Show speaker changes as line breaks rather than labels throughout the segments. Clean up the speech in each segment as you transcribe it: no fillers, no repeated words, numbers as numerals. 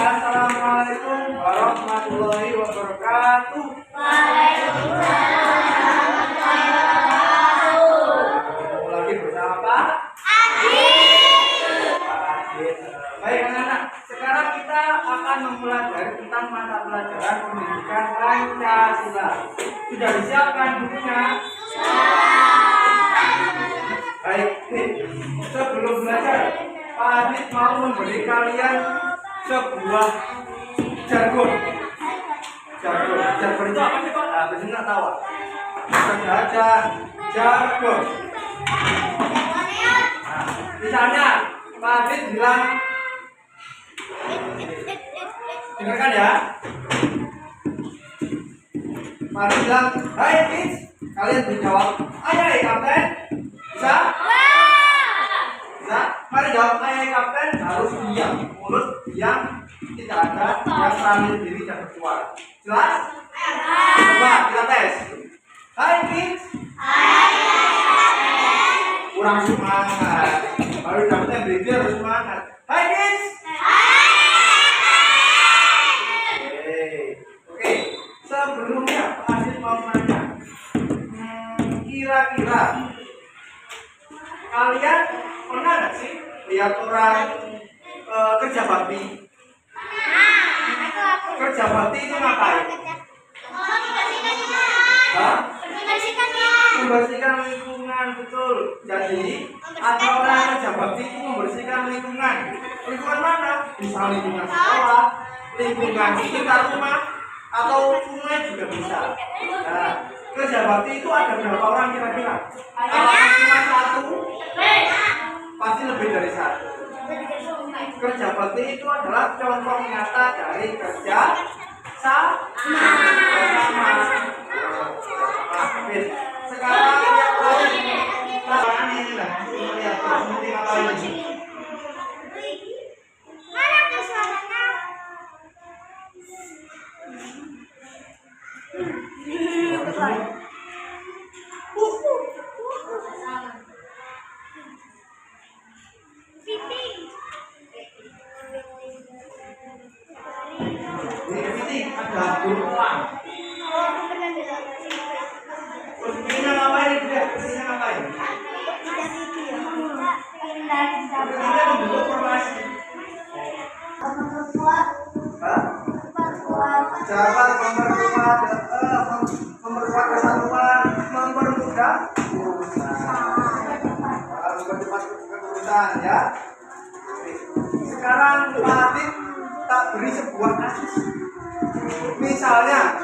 Assalamualaikum warahmatullahi wabarakatuh.
Waalaikumsalam warahmatullahi wabarakatuh.
Ketemu lagi bersama Pak Adit. Baik anak-anak, sekarang kita akan mempelajari tentang mata pelajaran pendidikan Pancasila. Sudah disiapkan bukunya? Baik, sebelum belajar, Pak Adit mau memberi kalian sebuah jargon itu apa sih Pak? Nah, biasanya nggak tahu. Saja jargon. Nah, misalnya Pak Adit bilang, dengarkan ya. Pak Adit bilang, hai kids, kalian dijawab, ayah kapten. Bisa? Bisa? Mari jawab ayah kapten, harus diam, mulut diam, tidak ada yang sambil diri dan bersuara. Jelas? Coba kita tes. Hai kids. Kurang semangat. Baru dapetnya baby harus semangat. Hai kids. Oke. Sebelumnya Pak Adit mau nanya. Kira-kira kalian pernah nggak sih lihat orang kerja bakti? Kerja bakti itu ngapain? Membersihkan lingkungan, betul. Jadi ada orang kerja bakti itu membersihkan lingkungan. Lingkungan mana? Bisa lingkungan sekolah, lingkungan sekitar rumah, atau sungai juga bisa. Nah, kerja bakti itu ada berapa orang kira-kira? Apakah cuma satu? Pasti lebih dari satu. Kerja bakti itu adalah contoh nyata dari kerja sama. Sekarang ini lah, lihat seperti apa ini. Ini ada beruang. Kursinya ngapain? Kursinya ngapain? Kursinya membentuk formasi. Jabat memperkuat kesatuan, mempermudah urusan. Mempercepat urusan ya. Sekarang Pak Adit tak beri sebuah kasus. Misalnya,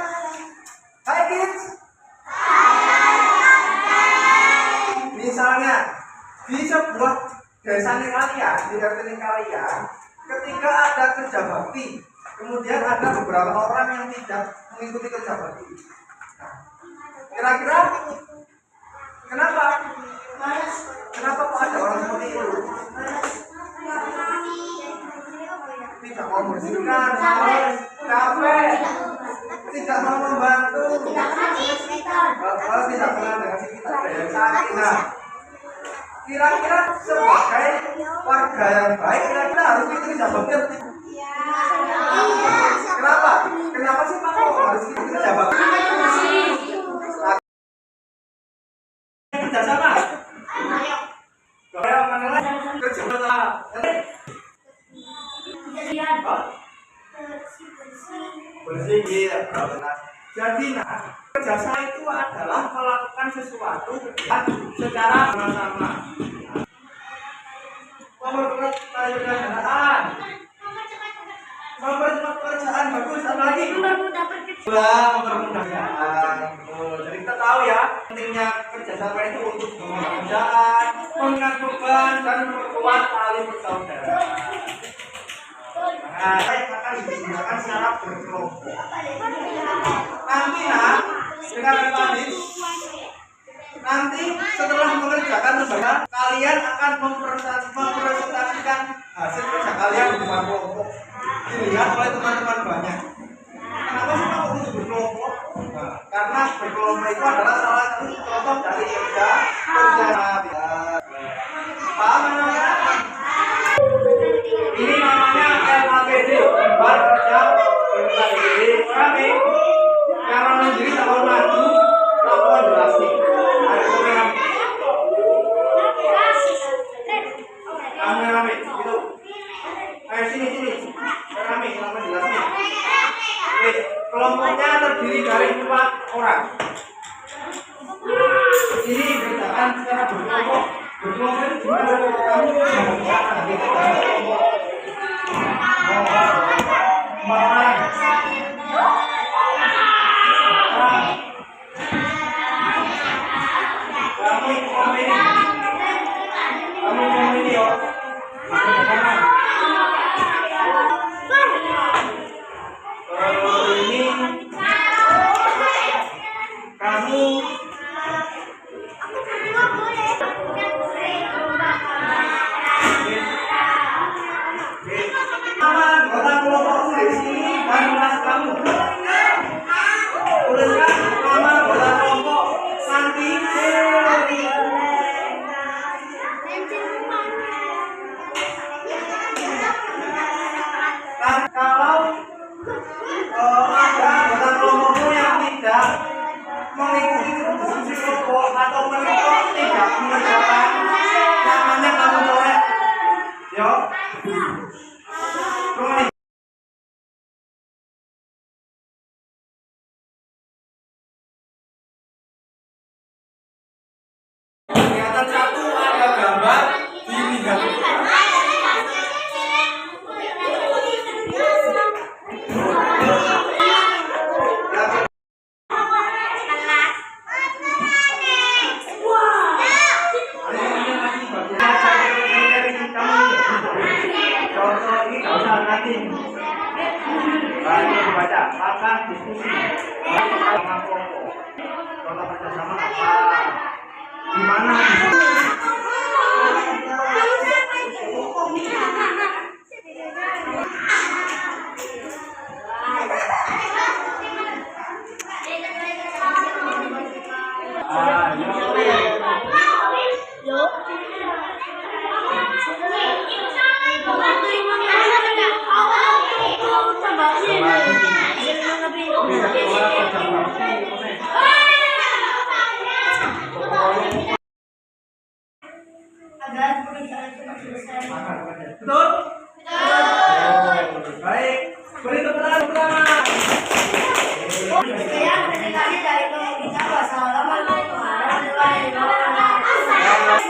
hai kids. Misalnya di sebuah desa kalian, di RT kalian, ketika ada kerja bakti, kemudian ada beberapa orang yang tidak mengikuti kerja bakti. Nah, kira-kira kenapa? Kenapa kok ada orang seperti itu? Tidak mau bersihkan, capek, tidak mau membantu, tidak pernah dengan sekitar yang sakit. Nah, kira-kira sebagai warga yang baik, kira-kira harus itu kerja bakti. Kenapa? Kenapa sih Pak kok harus itu kerja bakti? Kerja sama. Kerja sama. Bersih ya. Jadi kerjasama itu adalah melakukan sesuatu secara bersama-sama. Mempercepat pekerjaan. Mempercepat pekerjaan bagus. Apa lagi? Mempermudah pekerjaan. Jadi kita tahu ya pentingnya kerjasama itu untuk mempermudah pekerjaan, mengingat beban dan memperkuat tali persaudaraan. Nah, saya akan digunakan secara berkelompok. Nanti dengan tadi, nanti setelah mengerjakan lembaga, kalian akan mempresentasikan hasil kerja kalian di depan kelompok. Dilihat oleh teman-teman banyak. Kenapa sih Pak untuk berkelompok? Nah, karena berkelompok itu adalah salah satu contoh dari kerja. Paham namanya? Ini namanya LAPD. sini. Kami jelasin. Oke, kelompoknya terdiri dari 4 orang. Ini bedakan secara berkelompok. Berkelompok itu gimana? Kamu kelompok. 4 orang. Kamu ini ya. Ini kamu anggota kelompokmu di sini dan kelas kamu. Tuliskan nama anggota kelompok Santi. Kalau ada anggota kelompokmu yang tidak mengikuti diskusi kelompok atau tidak mengerjakan, namanya kamu coret. Yo. Kelihatan satu ada gambar dilihat. Contoh ini nggak usah nanti. Ini baca apakah diskusi sama kelompok. Contoh kerjasama apa? Gimana? Betul? Baik, beri tepuk tangan pertama.
Sekian penjelasannya dari kita. Wassalamualaikum warahmatullahi wabarakatuh.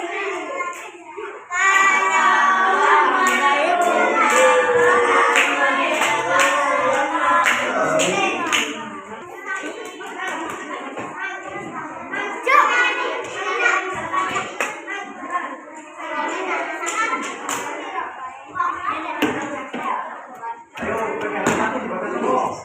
Ayo, berikan satu dibaca semua.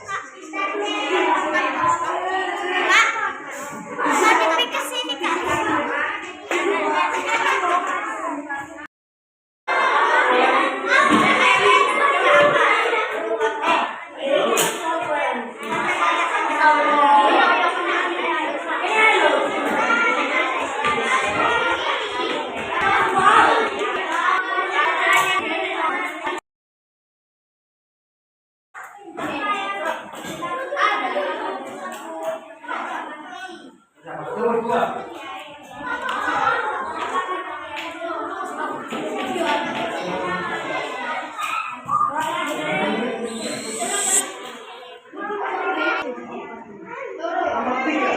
Nomor 2. Nomor 3.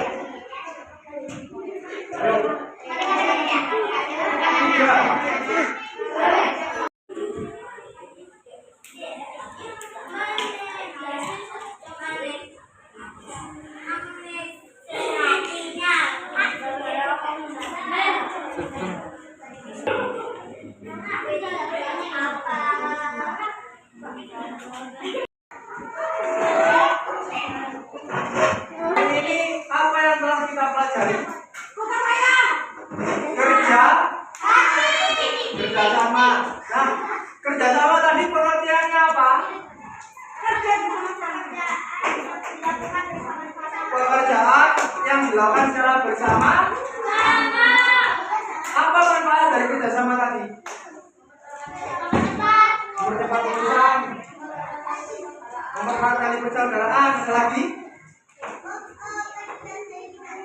Ayo. 3. Ini apa yang telah kita pelajari? Kerjasama. Nah, kerjasama tadi pengertiannya apa? Pekerjaan yang dilakukan secara bersama. Apa manfaat dari kerjasama tadi? Mempercepat urusan, mempercepat kali pencernaan, selagi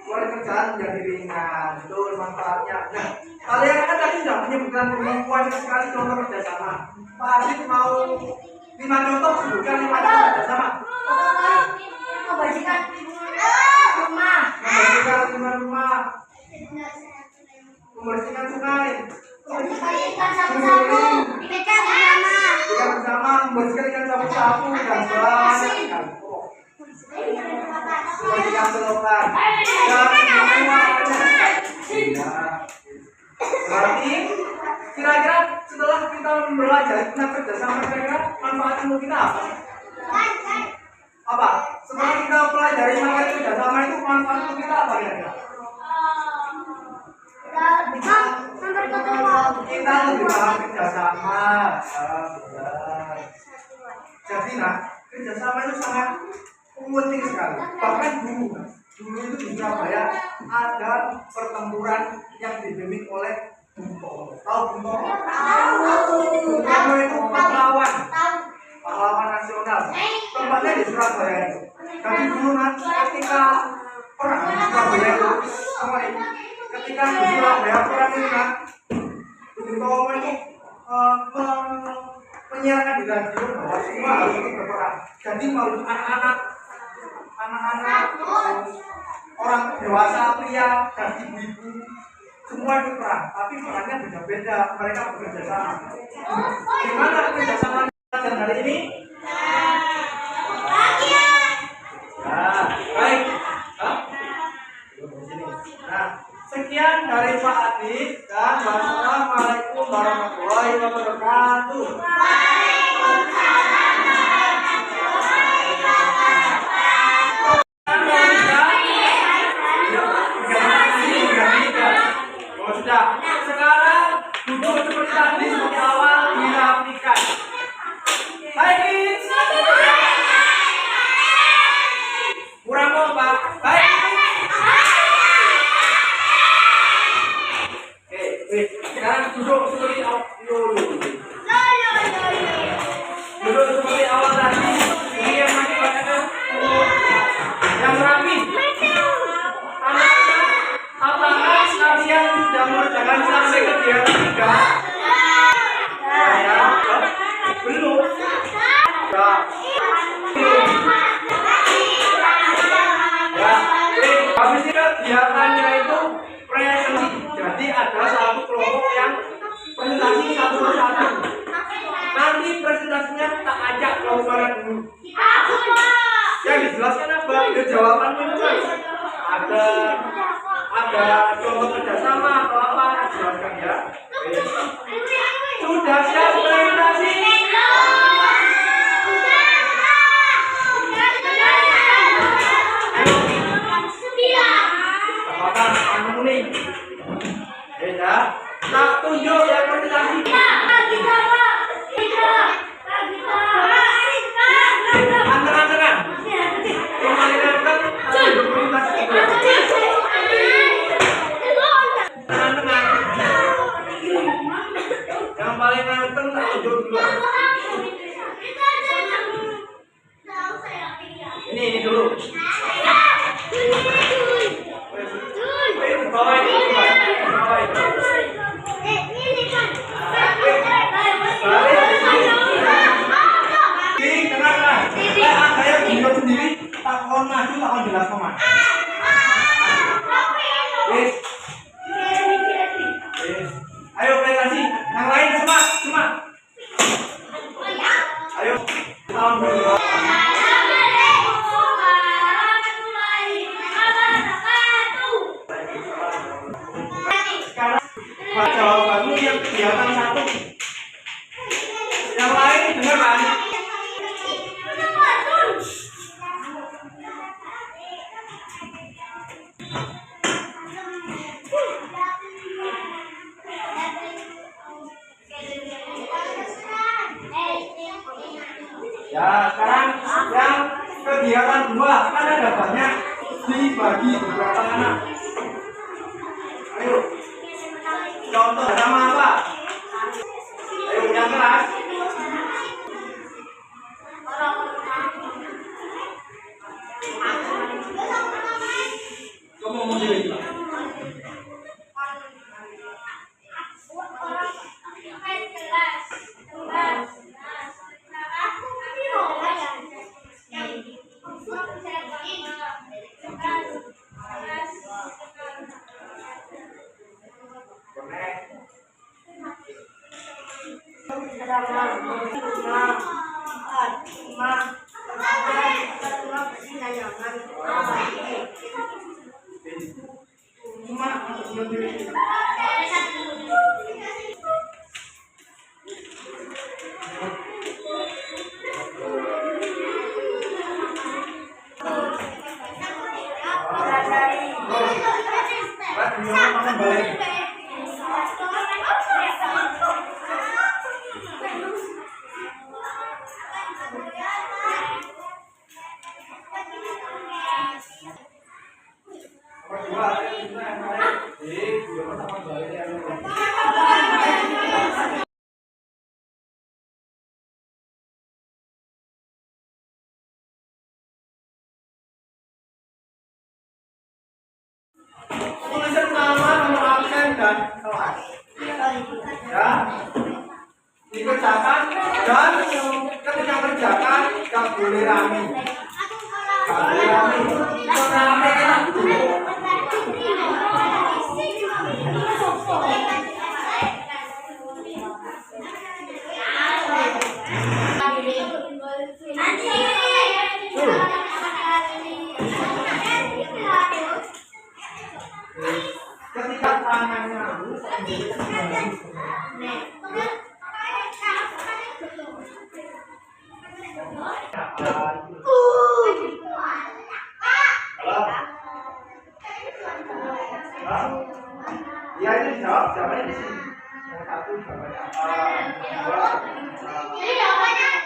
pekerjaan menjadi ringan. Betul manfaatnya. Nah, kalian kan tadi sudah menyebutkan kemampuan sekali contoh kerjasama. Pak Aziz mau 5 contoh, sebutkan 5 contoh kerjasama.
Membersihkan rumah,
Membersihkan rumah, membersihkan sungai,
membersihkan sapu-sapu, ikan bersama,
ikan bersama, membersihkan ikan sapu-sapu dan banyak ikan. Membersihkan selokan dan semuanya. Iya. Berarti kira-kira setelah kita belajar tentang kerjasama, kira-kira manfaat untuk kita apa? Apa? Setelah kita pelajari materi kerjasama itu manfaat untuk kita apa kira-kira? Kita lebih paham kerjasama. Benar. Jadi kerjasama itu sangat penting sekali. Bahkan dulu itu di Surabaya ada pertempuran yang dibimbing oleh Bung Tomo. Tahu Bung Tomo? Bung Tomo itu pahlawan nasional. Tempatnya di Surabaya itu. Tapi dulu ketika perang di Surabaya itu, ketika di Surabaya perang itu Bung Tomo itu menyiarkan di radio bahwa semua harus ikut berperang. Jadi mau anak-anak, orang dewasa, pria dan ibu-ibu semua ikut perang. Tapi perangnya beda-beda. Mereka bekerja sama. Gimana kerjasama pelajaran hari ini? Baik. Nah, sekian dari Pak Adit dan wassalamualaikum warahmatullahi wabarakatuh. Oh sudah. Sekarang duduk seperti tadi seperti awal dirapikan. Baik, kids. Kurang mau Pak? Baik. Oke, sekarang duduk seperti awal. Duduk seperti awal tadi. Ini yang masih bacanya yang rapi. Anak-anak, apakah kalian sudah mengerjakan sampai kegiatan 3? Ya, belum. Ya, habis ini kegiatannya itu presentasi. Jadi ada satu kelompok yang presentasi satu persatu. Nanti presentasinya tak ajak kelompok dulu. Yang dijelaskan apa? Jawabannya itu kan ada contoh kerjasama atau apa dijelaskan ya. Sudah siap presentasi? Apakah kamu nih? Ya, tak tunjuk ya presentasi. Anteng-antengan. Yang paling anteng tunjuk presentasi itu. Anteng-antengan. Yang paling anteng tak tunjuk dulu. Ini dulu. Bawah itu. Dengarkan. Saya video sendiri tak mohon maju tak mohon jelas teman. Ayo presentasi. Yang lain semua. Ayo. Salam dulu. Sekarang jawabanmu yang kegiatan 1. Yang lain dengar kan? Ya, sekarang yang kegiatan 2 kan ada banyak dibagi beberapa anak. Ayo, contoh sama apa? Ayo yang keras. Kamu mau jadi apa? dikerjakan dan ketika kerjakan gak boleh rame. Gak boleh rame. Kalau rame enak dulu. Ketika tangannya ya ini jawab jawabannya di sini. Yang satu jawabannya apa? Dua.
Jadi jawabannya